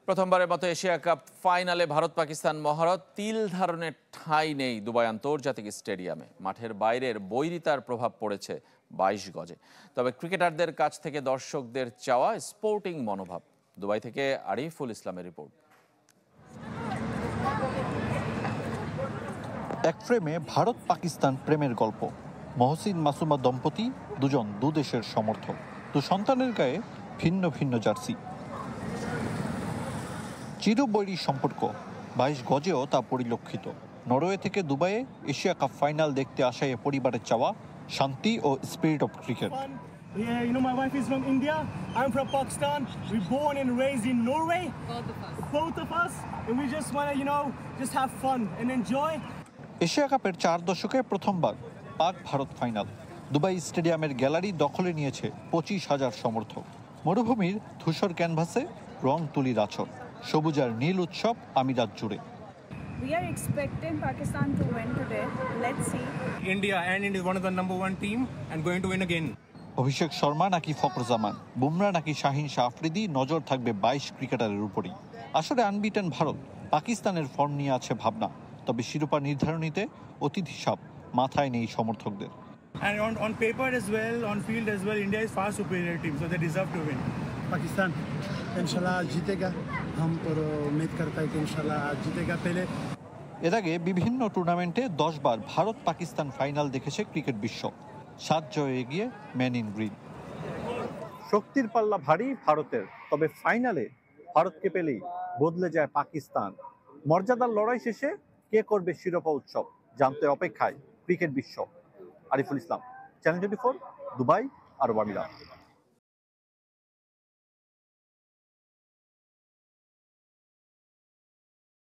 প্রথমবারের মতো Asia cup ফাইনালে ভারত পাকিস্তান মহারত তিল ধারণের ঠাঁই নেই দুবাই আন্তর্জাতিক স্টেডিয়ামে। মাঠের বাইরের বৈরিতার প্রভাব পড়েছে 22 গজে। তবে ক্রিকেটারদের কাছ থেকে দর্শকদের চাওয়া স্পোর্টিং মনোভাব। দুবাই থেকে আরিফুল ইসলামের রিপোর্ট। এক ফ্রেমে ভারত পাকিস্তান প্রেমের গল্প। মহসিন মাসুমা দম্পতি দুজন দুদেশের সমর্থক, দু সন্তানের গায়ে ভিন্ন ভিন্ন জার্সি। চিরবৈরী সম্পর্ক, 22 গজেও তা পরিলক্ষিত। নরওয়ে থেকে দুবাইয়ে এশিয়া কাপ ফাইনাল দেখতে আসা এ পরিবারের চাওয়া শান্তি ও spirit of cricket. Yeah, you know, my wife is from India. I'm from Pakistan. We're born and raised in Norway. Both of us. And we just want to, just have fun and enjoy. Asia কাপের 4 দশকে প্রথমবার পাক Bharat final. Dubai স্টেডিয়ামের gallery দখলে নিয়েছে 25,000 সমর্থক। মরুভূমির ধূসর ক্যানভাসে রং তুলির আছর, সবুজ আর নীল উৎসব আমিরাত জুড়ে। We are expecting Pakistan to win today. Let's see. India is one of the number 1 team and going to win again. Abhishek Sharma নাকি ফখর জামান, বুমরা নাকি শাহিন শাহ আফ্রিদি, নজর থাকবে 22 ক্রিকেটারের উপরই। আসলে আনবিটেন ভারত, পাকিস্তানের ফর্ম নিয়ে আছে ভাবনা, তবে শিরোপা নির্ধারণীতে অতিথি সাপ মাথায় নেই সমর্থকদের। And on paper as well, on field as well, India is far superior team, so they deserve to win. Pakistan, inshallah, जीतेगा. हम पूरा उम्मीद करता है कि इंशाल्लाह जीतेगा पहले। এর আগে বিভিন্ন টুর্নামেন্টে 10 বার ভারত পাকিস্তান ফাইনাল দেখেছে ক্রিকেট বিশ্ব। 7 জয়ে এগিয়ে ম্যান ইন গ্রিন। শক্তির পাল্লা ভারী ভারতের, তবে ফাইনালে ভারতকে পেলেই বদলে যায় পাকিস্তান। মর্যাদার লড়াই শেষে কে করবে শিরোপা উৎসব, জানতে অপেক্ষায় ক্রিকেট বিশ্ব। আরিফুল ইসলাম, চ্যানেল 24, দুবাই, আরব আমিরাত।